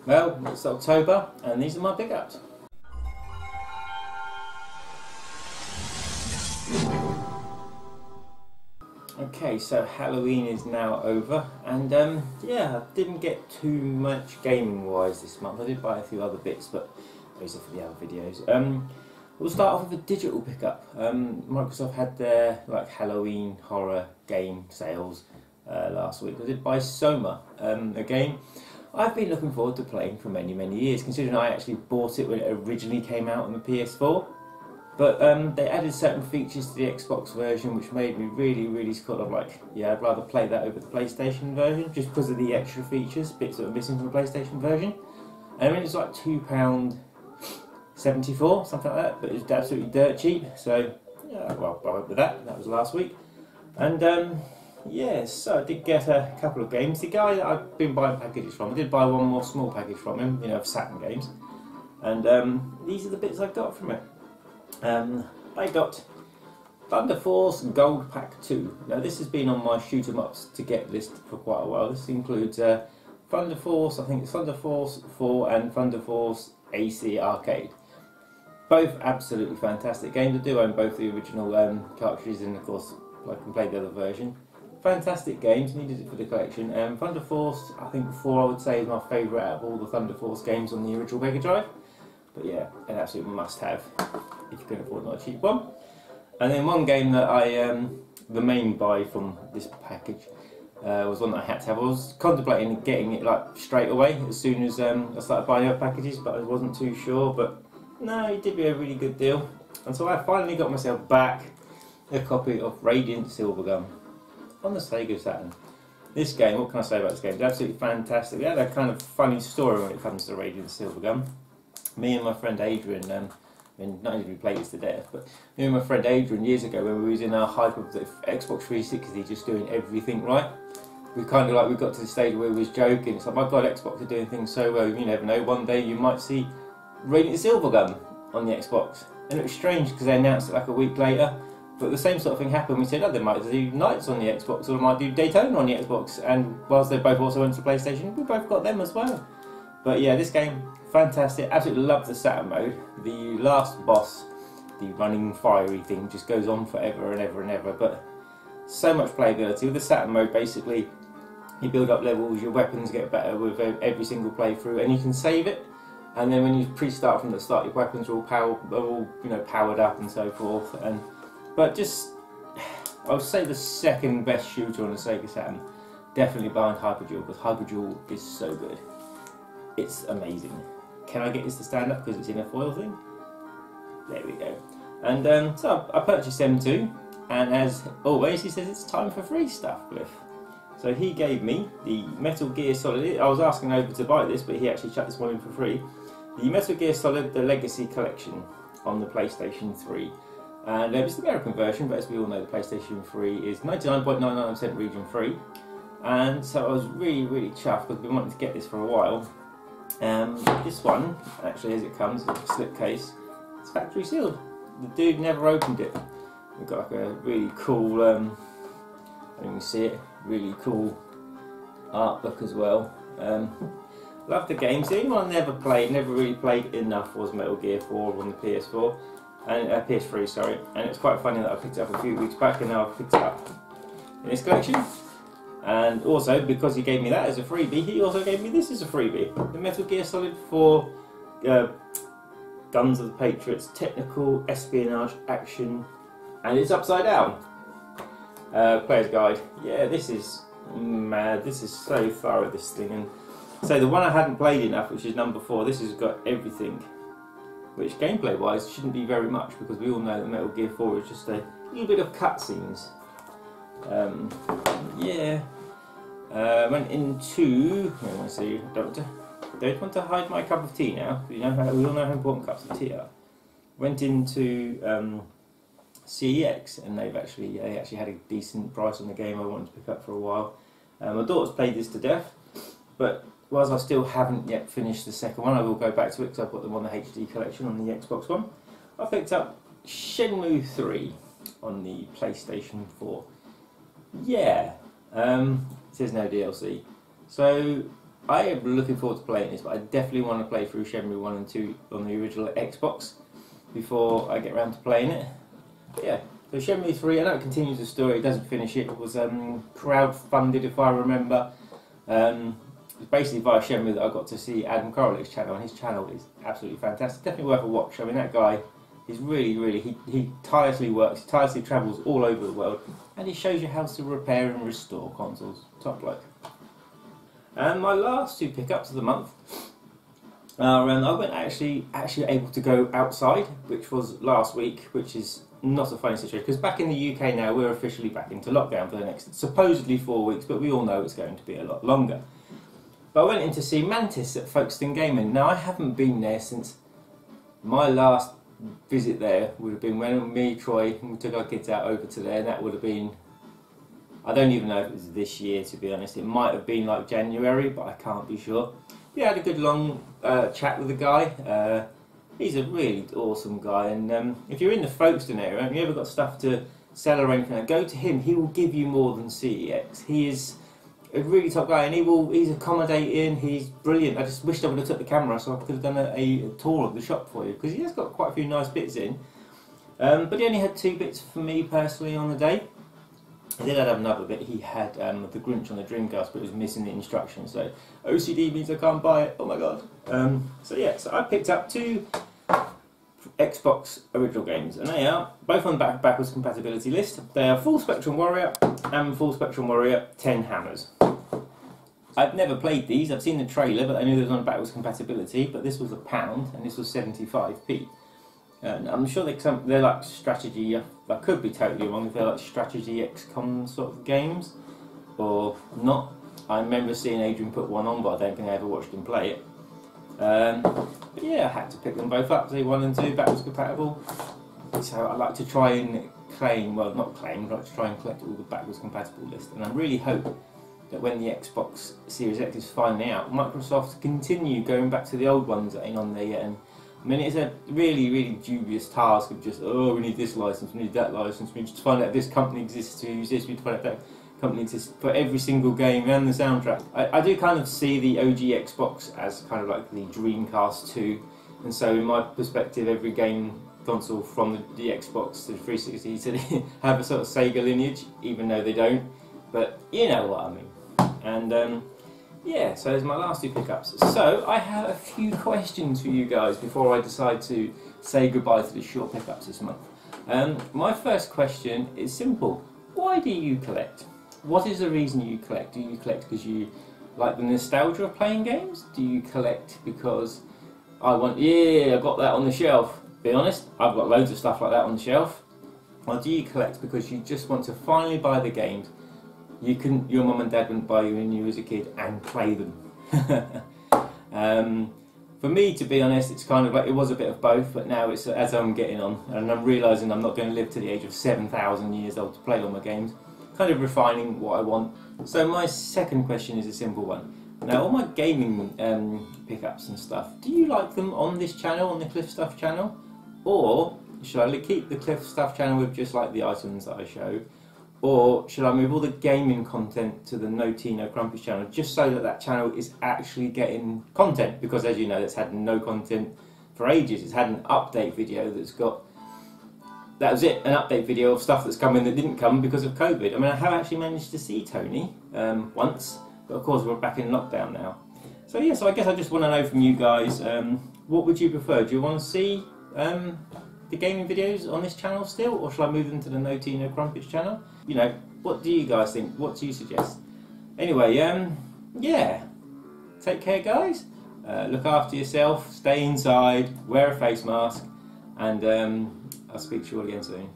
Well, it's October and these are my pickups. Okay, so Halloween is now over and yeah, I didn't get too much gaming wise this month. I did buy a few other bits, but those are for the other videos. We'll start off with a digital pickup. Microsoft had their Halloween horror game sales last week. I did buy Soma, a game I've been looking forward to playing for many years, considering I actually bought it when it originally came out on the PS4. But they added certain features to the Xbox version which made me really sort of like, yeah, I'd rather play that over the PlayStation version, just because of the extra features, bits that are missing from the PlayStation version. And I mean, it's like £2.74, something like that, but it's absolutely dirt cheap, so yeah, well, I went with that. That was last week. And yeah, so I did get a couple of games. The guy that I've been buying packages from, I did buy one more small package from him, you know, of Saturn games. And these are the bits I got from it. I got Thunder Force Gold Pack 2. Now this has been on my shoot 'em ups to get list for quite a while. This includes Thunder Force, I think it's Thunder Force 4 and Thunder Force AC Arcade. Both absolutely fantastic games. I do own both the original cartridges, and of course I can play the other version. Fantastic games, needed it for the collection. Thunder Force, I think 4 I would say is my favourite out of all the Thunder Force games on the original Mega Drive. But yeah, an absolute must have if you can afford not a cheap one. And then one game that the main buy from this package was one that I had to have. I was contemplating getting it like straight away as soon as I started buying other packages, but I wasn't too sure. But no, it did be a really good deal. And so I finally got myself back a copy of Radiant Silvergun on the Sega Saturn. This game, what can I say about this game? It's absolutely fantastic. It had a kind of funny story when it comes to Radiant Silvergun. Me and my friend Adrian, I mean, not only did we play this to death, but me and my friend Adrian years ago, when we was in our hype of the Xbox 360, just doing everything right, we kind of like, we got to the stage where we was joking. It's like, my God, Xbox are doing things so well. You never know, one day you might see Radiant Silvergun on the Xbox. And it was strange because they announced it like a week later. But the same sort of thing happened. We said, oh, they might do Nights on the Xbox, or they might do Daytona on the Xbox. And whilst they both also went to PlayStation, we both got them as well. But yeah, this game, fantastic. Absolutely love the Saturn mode. The last boss, the running fiery thing, just goes on forever and ever and ever. But so much playability. With the Saturn mode, basically, you build up levels, your weapons get better with every single playthrough, and you can save it. And then when you pre-start from the start, your weapons are all powered up and so forth. But just, I would say the second best shooter on the Sega Saturn, definitely behind Hyperdual, because Hyperdual is so good. It's amazing. Can I get this to stand up because it's in a foil thing? There we go. And so I purchased them too, and as always he says it's time for free stuff, Cliff. So he gave me the Metal Gear Solid. I was asking over to buy this, but he actually chucked this one in for free. The Metal Gear Solid, the Legacy Collection on the PlayStation 3. And it's the American version, but as we all know, the PlayStation 3 is 99.99% region free. And so I was really chuffed because I've been wanting to get this for a while. This one, actually, as it comes, it's a slipcase. It's factory sealed. The dude never opened it. We've got like a really cool, I don't even see it, really cool art book as well. Love the games. The only one I never really played enough was Metal Gear 4 on the PS4. And PS3, sorry, and it's quite funny that I picked it up a few weeks back and now I've picked it up in this collection. And also, because he gave me that as a freebie, he also gave me this as a freebie. The Metal Gear Solid 4 Guns of the Patriots Technical Espionage Action, and it's upside down. Player's Guide. Yeah, this is mad. This is so thorough, this thing. And so the one I hadn't played enough, which is number 4, this has got everything. Which gameplay wise shouldn't be very much, because we all know that Metal Gear 4 is just a little bit of cutscenes. Yeah. Went into. Let's see. Don't want to hide my cup of tea now. We all know how important cups of tea are. Went into CEX, and they actually had a decent price on the game I wanted to pick up for a while. My daughter's played this to death, but whilst I still haven't yet finished the second one, I will go back to it because I've got them on the HD collection on the Xbox One. I picked up Shenmue 3 on the PlayStation 4. Yeah, it says no DLC. So I am looking forward to playing this, but I definitely want to play through Shenmue 1 and 2 on the original Xbox before I get around to playing it. But yeah, so Shenmue 3, I know it continues the story, it doesn't finish it. It was crowd-funded, if I remember. It's basically via Shenmue that I got to see Adam Korolik's channel, and his channel is absolutely fantastic. Definitely worth a watch. I mean, that guy is really, he tirelessly works, he tirelessly travels all over the world, and he shows you how to repair and restore consoles. Top bloke. And my last two pickups of the month are, I went actually able to go outside, which was last week, which is not a funny situation, because back in the UK now, we're officially back into lockdown for the next supposedly 4 weeks, but we all know it's going to be a lot longer. But I went in to see Mantis at Folkestone Gaming. Now, I haven't been there since my last visit there would have been when me, Troy, and we took our kids out over to there, and that would have been, I don't even know if it was this year, to be honest. It might have been like January, but I can't be sure. We had a good long chat with the guy. He's a really awesome guy, and if you're in the Folkestone area and you ever got stuff to sell or anything, go to him. He will give you more than CEX. He is a really top guy, and he's accommodating, he's brilliant. I just wished I would have took the camera so I could have done a tour of the shop for you, because he has got quite a few nice bits in. But he only had 2 bits for me personally on the day. He did have another bit. He had the Grinch on the Dreamcast, but it was missing the instructions, so OCD means I can't buy it. Oh my god. So yeah, so I picked up 2 Xbox original games, and they are both on the backwards compatibility list. They are Full Spectrum Warrior and Full Spectrum Warrior 10 Hammers. I've never played these. I've seen the trailer, but I knew they was on backwards compatibility. But this was £1 and this was 75p. And I'm sure they're like strategy. I could be totally wrong if they're like strategy XCOM sort of games or not. I remember seeing Adrian put one on, but I don't think I ever watched him play it. But yeah, I had to pick them both up. So 1 and 2 backwards compatible. So I like to try and claim, well, not claim, I like to try and collect all the backwards compatible list. And I really hope that when the Xbox Series X is finally out, Microsoft continue going back to the old ones that ain't on there yet. And I mean, it's a really dubious task of just, oh, we need this license, we need that license, we need to find out if this company exists to use this, we need to find out if that company exists for every single game and the soundtrack. I do kind of see the OG Xbox as kind of like the Dreamcast 2, and so in my perspective, every game console from the Xbox to the 360 to have a sort of Sega lineage, even though they don't, but you know what I mean. And yeah, so there's my last 2 pickups. So I have a few questions for you guys before I decide to say goodbye to the short pickups this month. My first question is simple. Why do you collect? What is the reason you collect? Do you collect because you like the nostalgia of playing games? Do you collect because I want, yeah, I got that on the shelf? Be honest, I've got loads of stuff like that on the shelf. Or do you collect because you just want to finally buy the games your mum and dad wouldn't buy you when you was a kid and play them? For me, to be honest, it's kind of like, it was a bit of both, but now it's as I'm getting on and I'm realising I'm not going to live to the age of 7,000 years old to play all my games, kind of refining what I want. So my second question is a simple one. Now, all my gaming pickups and stuff, do you like them on this channel, on the Cliff Stuff channel? Or should I keep the Cliff Stuff channel with just like the items that I show? Or should I move all the gaming content to the No Tea No Crumpets channel, just so that that channel is actually getting content? Because as you know, it's had no content for ages. It's had an update video that's got, that was it, an update video of stuff that's come in that didn't come because of COVID. I mean, I have actually managed to see Tony once, but of course we're back in lockdown now. So yeah, so I guess I just want to know from you guys, what would you prefer? Do you want to see the gaming videos on this channel still, or shall I move them to the No Tea No Crumpets channel? You know, what do you guys think? What do you suggest? Anyway, yeah, take care guys, look after yourself, stay inside, wear a face mask, and I'll speak to you all again soon.